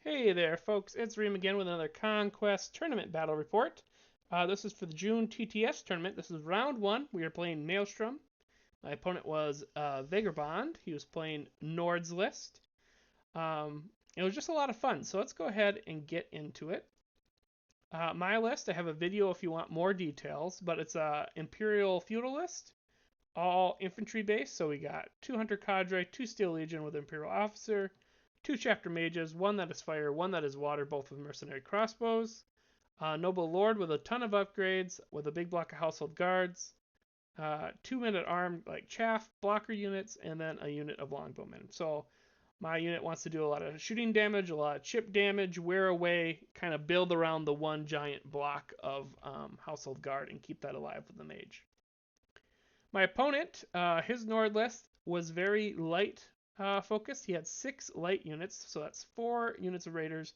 Hey there, folks. It's Reem again with another Conquest tournament battle report. This is for the June TTS tournament. This is round one. We are playing Maelstrom. My opponent was Vagabond. He was playing Nord's List. It was just a lot of fun. So let's go ahead and get into it. My list, I have a video if you want more details, but it's a Imperial Feudal list, all infantry based. So we got 2 Hunter Cadre, 2 Steel Legion with Imperial Officer, 2 Chapter Mages, 1 that is fire, 1 that is water, both with mercenary crossbows, Noble Lord with a ton of upgrades, with a big block of Household Guards, 2 men at arm like chaff, blocker units, and then a unit of longbowmen. So my unit wants to do a lot of shooting damage, a lot of chip damage, wear away, kind of build around the one giant block of Household Guard and keep that alive with the mage. My opponent, his Nord list was very light focused. He had 6 light units, so that's 4 units of Raiders,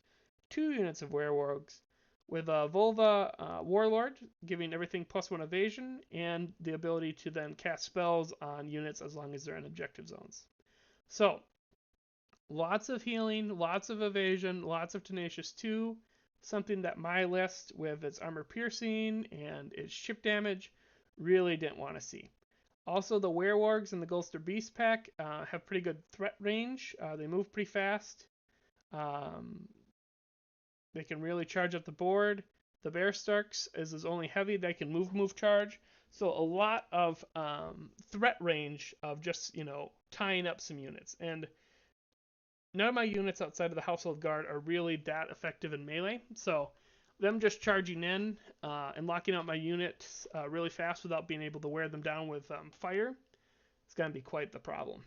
2 units of Werewolves, with a Volva Warlord, giving everything +1 evasion, and the ability to then cast spells on units as long as they're in objective zones. So, lots of healing, lots of evasion, lots of Tenacious 2, something that my list, with its armor piercing and its chip damage, really didn't want to see. Also, the Werewolves and the Gulster Beast pack have pretty good threat range. They move pretty fast. Um, they can really charge up the board. The Bear Starks is only heavy. They can move, charge. So a lot of threat range of just, tying up some units. And none of my units outside of the Household Guard are really that effective in melee. So them just charging in and locking out my units really fast without being able to wear them down with fire, it's going to be quite the problem.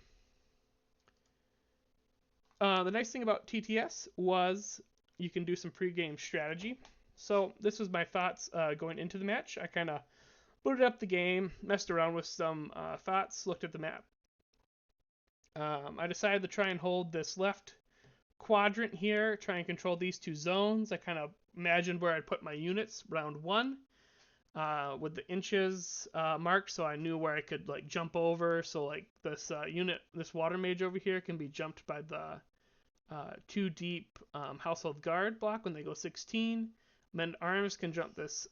The nice thing about TTS was you can do some pre-game strategy. So this was my thoughts going into the match. I kind of booted up the game, messed around with some thoughts, looked at the map. I decided to try and hold this left quadrant here, try and control these 2 zones. I kind of imagined where I'd put my units round 1 with the inches marked, so I knew where I could like jump over. So like this unit, this water mage over here, can be jumped by the 2 deep Household Guard block when they go 16. Men at Arms can jump this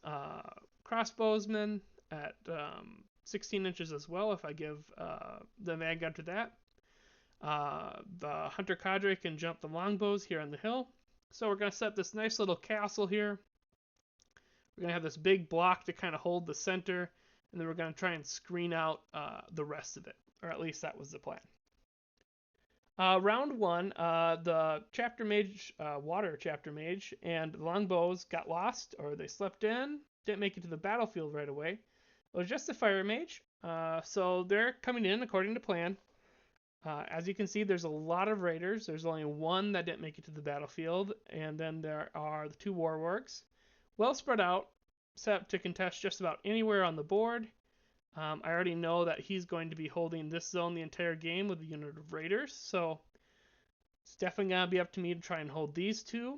crossbowsman at 16 inches as well if I give the Vanguard to that. The Hunter Cadre can jump the longbows here on the hill. So we're going to set this nice little castle here. We're going to have this big block to kind of hold the center, and then we're going to try and screen out the rest of it, or at least that was the plan. Round 1, the Chapter Mage, Water Chapter Mage, and the Longbows got lost, or they slept in, didn't make it to the battlefield right away. It was just the Fire Mage, so they're coming in according to plan. As you can see, there's a lot of Raiders. There's only 1 that didn't make it to the battlefield, and then there are the 2 Warworks. Well spread out, set up to contest just about anywhere on the board. I already know that he's going to be holding this zone the entire game with a unit of Raiders, so it's definitely going to be up to me to try and hold these 2,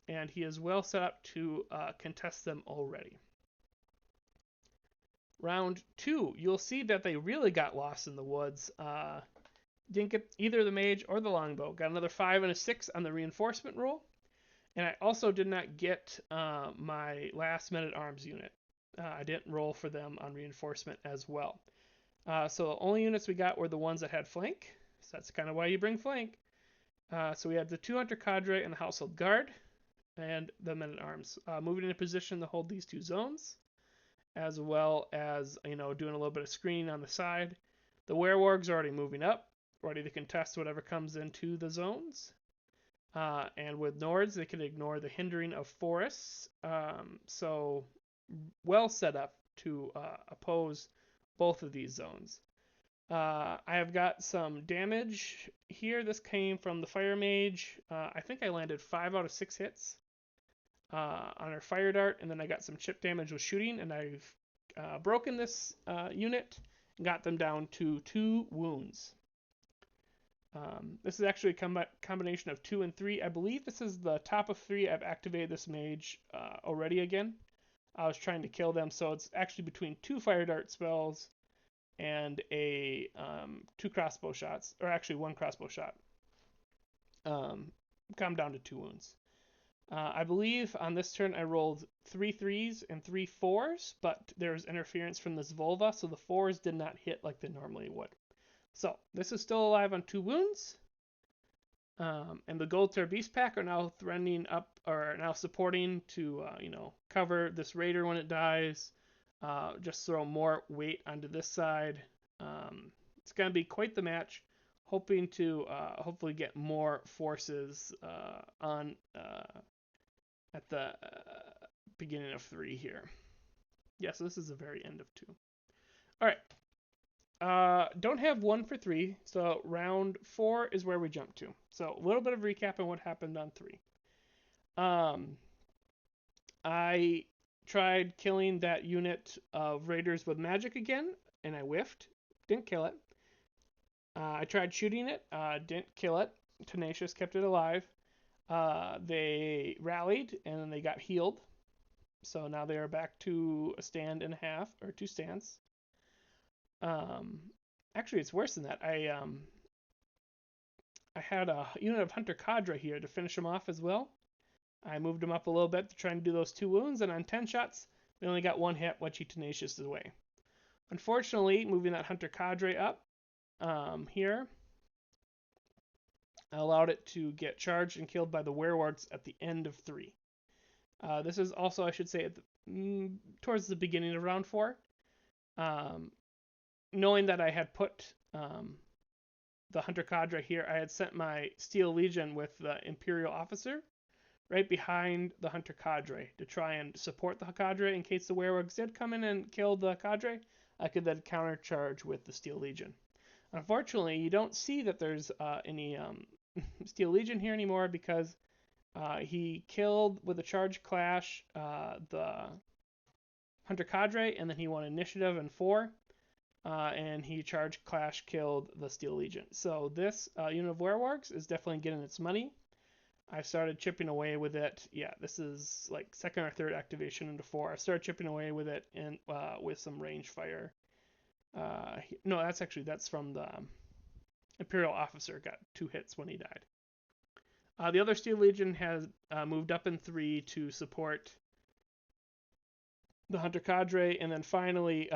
and he is well set up to contest them already. Round 2, you'll see that they really got lost in the woods. Didn't get either the mage or the longbow. Got another 5 and a 6 on the reinforcement roll. And I also did not get my last men at arms unit. I didn't roll for them on reinforcement as well. So the only units we got were the ones that had flank. So that's kind of why you bring flank. So we had the 2 Hunter Cadre and the Household Guard and the men at arms moving into position to hold these 2 zones, as well as doing a little bit of screening on the side. The Werewolves are already moving up, ready to contest whatever comes into the zones. And with Nords, they can ignore the hindering of forests. So well set up to oppose both of these zones. I have got some damage here. This came from the Fire Mage. I think I landed 5 out of 6 hits on her Fire Dart, and then I got some chip damage with shooting, and I've broken this unit and got them down to 2 wounds. This is actually a combination of 2 and 3. I believe this is the top of 3. I've activated this mage already again. I was trying to kill them, so it's actually between 2 fire dart spells and a 2 crossbow shots, or actually 1 crossbow shot. come down to 2 wounds. I believe on this turn I rolled 3 3s and 3 4s, but there was interference from this Volva, so the 4s did not hit like they normally would. So this is still alive on 2 wounds. And the Gold Tier Beast Pack are now threatening up, or now supporting to, cover this Raider when it dies. Just throw more weight onto this side. It's going to be quite the match. Hoping to hopefully get more forces on at the beginning of 3 here. Yeah, so this is the very end of 2. All right. Don't have 1 for 3, so round 4 is where we jump to. So a little bit of recap on what happened on 3. I tried killing that unit of raiders with magic again, and I whiffed. Didn't kill it. I tried shooting it. Didn't kill it. Tenacious kept it alive. They rallied, and then they got healed. So now they are back to a stand and a half, or 2 stands. Actually, it's worse than that. I had a unit of Hunter Cadre here to finish them off as well. I moved them up a little bit to try and do those 2 wounds, and on 10 shots, they only got 1 hit, which he Tenacious away. Unfortunately, moving that Hunter Cadre up here allowed it to get charged and killed by the Werewolves at the end of 3. This is also, I should say, towards the beginning of round 4. Knowing that I had put the Hunter Cadre here, I had sent my Steel Legion with the Imperial Officer right behind the Hunter Cadre to try and support the Cadre in case the Werewolves did come in and kill the Cadre. I could then countercharge with the Steel Legion. Unfortunately, you don't see that there's any Steel Legion here anymore because he killed with a charge clash the Hunter Cadre, and then he won initiative in 4. And he charge clash killed the Steel Legion. So this unit of Werewolves is definitely getting its money. I started chipping away with it. Yeah, this is like 2nd or 3rd activation into 4. I started chipping away with it and with some range fire. No, that's from the Imperial Officer. Got 2 hits when he died. The other Steel Legion has moved up in 3 to support the Hunter Cadre, and then finally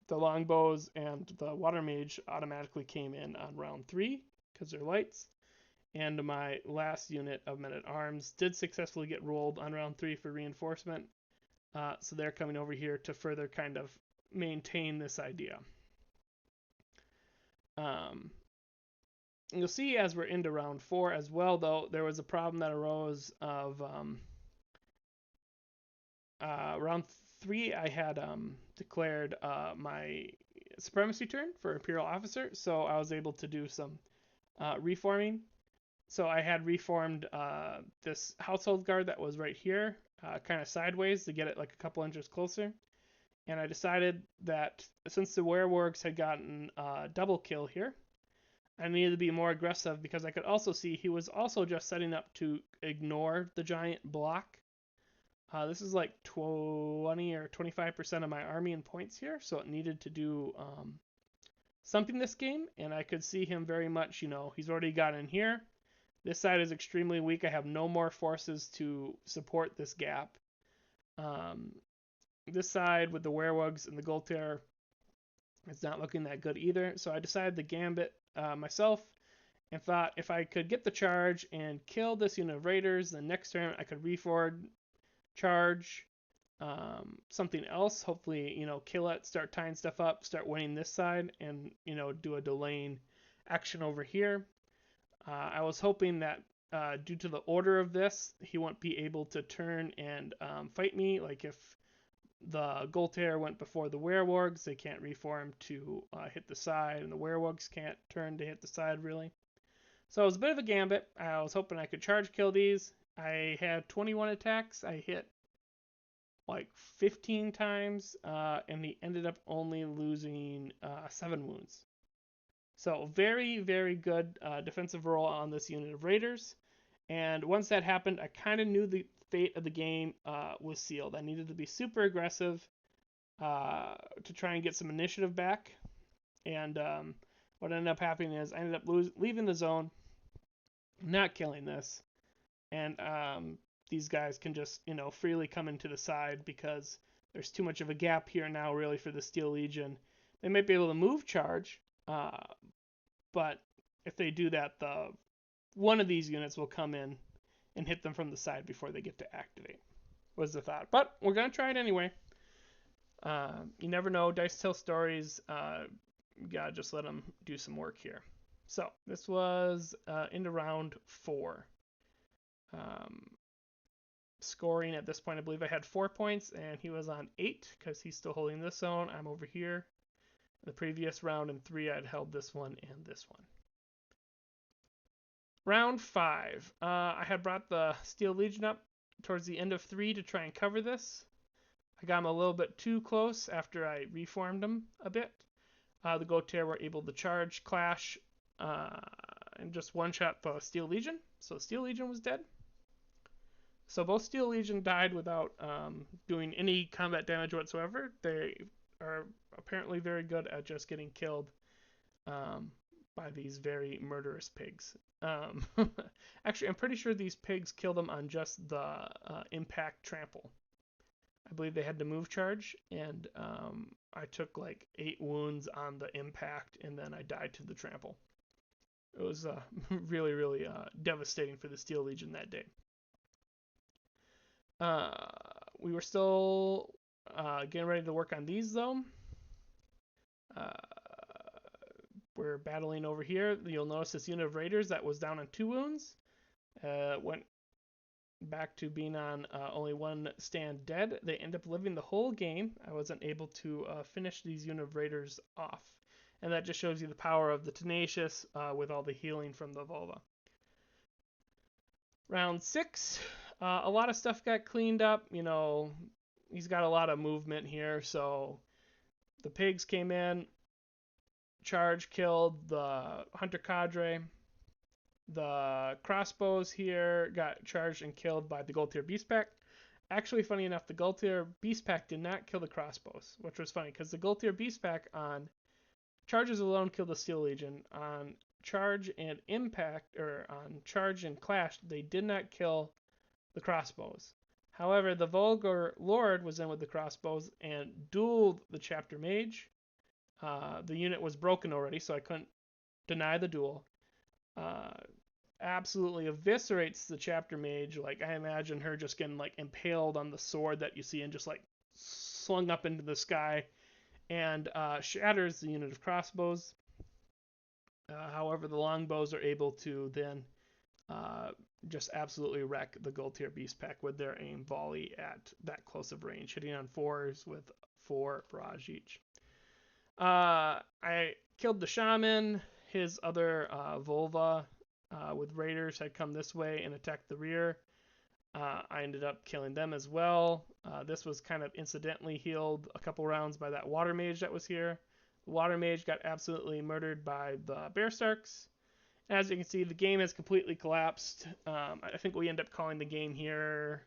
the longbows and the water mage automatically came in on round 3 because they're lights. And my last unit of men-at-arms did successfully get rolled on round 3 for reinforcement. So they're coming over here to further kind of maintain this idea. You'll see as we're into round 4 as well, though, there was a problem that arose of round 3. I had declared my supremacy turn for Imperial Officer, so I was able to do some reforming. So I had reformed this household guard that was right here, kind of sideways to get it like a couple inches closer. And I decided that since the Werewolves had gotten a double kill here, I needed to be more aggressive because I could also see he was also just setting up to ignore the giant block. This is like 20 or 25% of my army in points here, so it needed to do something this game, and I could see him very much, he's already got in here. This side is extremely weak. I have no more forces to support this gap. This side with the Werewolves and the Gold Tier is not looking that good either, so I decided to gambit myself and thought if I could get the charge and kill this unit of raiders, then next turn I could reforward, charge something else, hopefully, kill it, start tying stuff up, start winning this side, and, do a delaying action over here. I was hoping that due to the order of this, he won't be able to turn and fight me. Like if the Gold Tier went before the Werewolves, they can't reform to hit the side, and the Werewolves can't turn to hit the side really. So it was a bit of a gambit. I was hoping I could charge kill these. I had 21 attacks. I hit like 15 times, and he ended up only losing 7 wounds. So very, very good defensive roll on this unit of raiders. And once that happened, I kind of knew the fate of the game was sealed. I needed to be super aggressive to try and get some initiative back. And what ended up happening is I ended up leaving the zone. not killing this. And these guys can just, freely come into the side because there's too much of a gap here now, really, for the Steel Legion. They might be able to move charge, but if they do that, one of these units will come in and hit them from the side before they get to activate, was the thought. But we're going to try it anyway. You never know. Dice tell stories. You got to just let them do some work here. So this was into round 4. Scoring at this point, I believe I had 4 points, and he was on 8 because he's still holding this zone. I'm over here. The previous round in 3, I'd held this one and this one. Round 5. I had brought the Steel Legion up towards the end of 3 to try and cover this. I got him a little bit too close after I reformed him a bit. The Gautier were able to charge, clash, and just one-shot the Steel Legion. So Steel Legion was dead. So both Steel Legion died without doing any combat damage whatsoever. They are apparently very good at just getting killed by these very murderous pigs. Actually, I'm pretty sure these pigs killed them on just the impact trample. I believe they had to move charge, and I took like 8 wounds on the impact, and then I died to the trample. It was really, really devastating for the Steel Legion that day. We were still getting ready to work on these, though. We're battling over here. You'll notice this unit of raiders that was down on 2 wounds went back to being on only 1 stand dead. They end up living the whole game. I wasn't able to finish these unit of raiders off. And that just shows you the power of the Tenacious with all the healing from the Volva. Round 6, a lot of stuff got cleaned up. He's got a lot of movement here, so the pigs came in, charge killed the hunter cadre. The crossbows here got charged and killed by the Gaultier Beast Pack. Actually, funny enough, the Gaultier Beast Pack did not kill the crossbows, which was funny because the Gaultier Beast Pack on charges alone killed the Steel Legion. On charge and impact, or on charge and clash, they did not kill the crossbows. However, the Vulgar Lord was in with the crossbows and dueled the Chapter Mage. The unit was broken already, so I couldn't deny the duel. Absolutely eviscerates the Chapter Mage. Like, I imagine her just getting like impaled on the sword that you see and just like slung up into the sky, and shatters the unit of crossbows. However, the longbows are able to then just absolutely wreck the Gaultier Beast Pack with their aim volley at that close of range, hitting on 4s with 4 barrage each. I killed the Shaman. His other Volva with Raiders had come this way and attacked the rear. I ended up killing them as well. This was kind of incidentally healed a couple rounds by that Water Mage that was here. The Water Mage got absolutely murdered by the Bear Starks. As you can see, the game has completely collapsed. I think we end up calling the game here,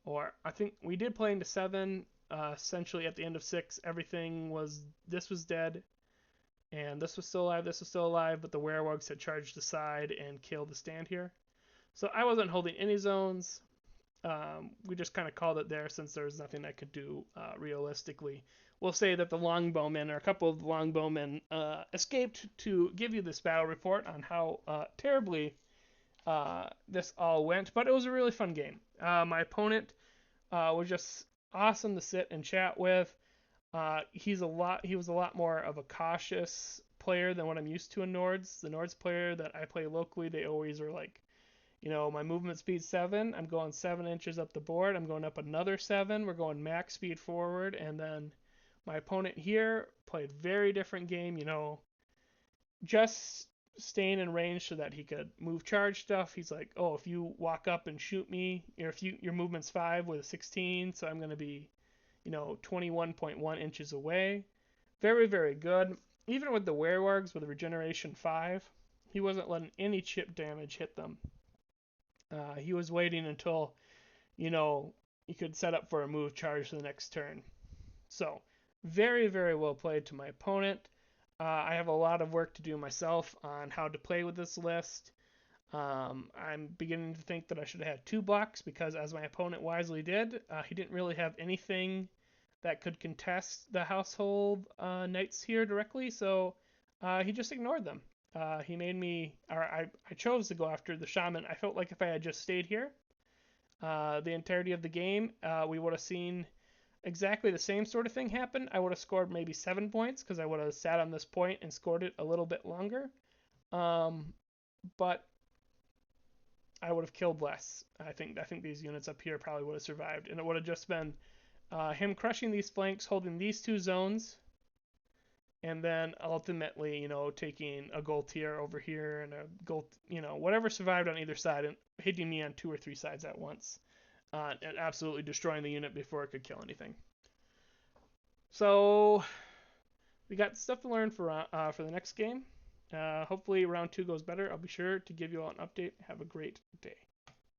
or I think we did play into 7. Essentially, at the end of 6, this was dead, and this was still alive, but the werewolves had charged aside and killed the stand here. So I wasn't holding any zones. We just kind of called it there since there was nothing I could do realistically. We'll say that the longbowmen, or a couple of the longbowmen, escaped to give you this battle report on how terribly this all went, but it was a really fun game. My opponent was just awesome to sit and chat with. He was a lot more of a cautious player than what I'm used to in Nords. The Nords player that I play locally, they always are like, my movement speed 7. I'm going 7 inches up the board. I'm going up another 7. We're going max speed forward. And then my opponent here played very different game, just staying in range so that he could move charge stuff. He's like, oh, if you walk up and shoot me, or if your movement's 5 with a 16, so I'm going to be, 21.1 inches away. Very, very good. Even with the werewolves with regeneration 5, he wasn't letting any chip damage hit them. He was waiting until, he could set up for a move charge for the next turn. So, very, very well played to my opponent. I have a lot of work to do myself on how to play with this list. I'm beginning to think that I should have had 2 blocks because, as my opponent wisely did, he didn't really have anything that could contest the household knights here directly, so he just ignored them. He made me, or I chose to go after the shaman. I felt like if I had just stayed here the entirety of the game, we would have seen exactly the same sort of thing happen. I would have scored maybe 7 points because I would have sat on this point and scored it a little bit longer. Um, but I would have killed less. I think these units up here probably would have survived, and it would have just been him crushing these flanks, holding these 2 zones, and then ultimately, taking a gold tier over here and a gold, whatever survived on either side, and hitting me on 2 or 3 sides at once, and absolutely destroying the unit before it could kill anything. So we got stuff to learn for the next game. Hopefully round 2 goes better. I'll be sure to give you all an update. Have a great day.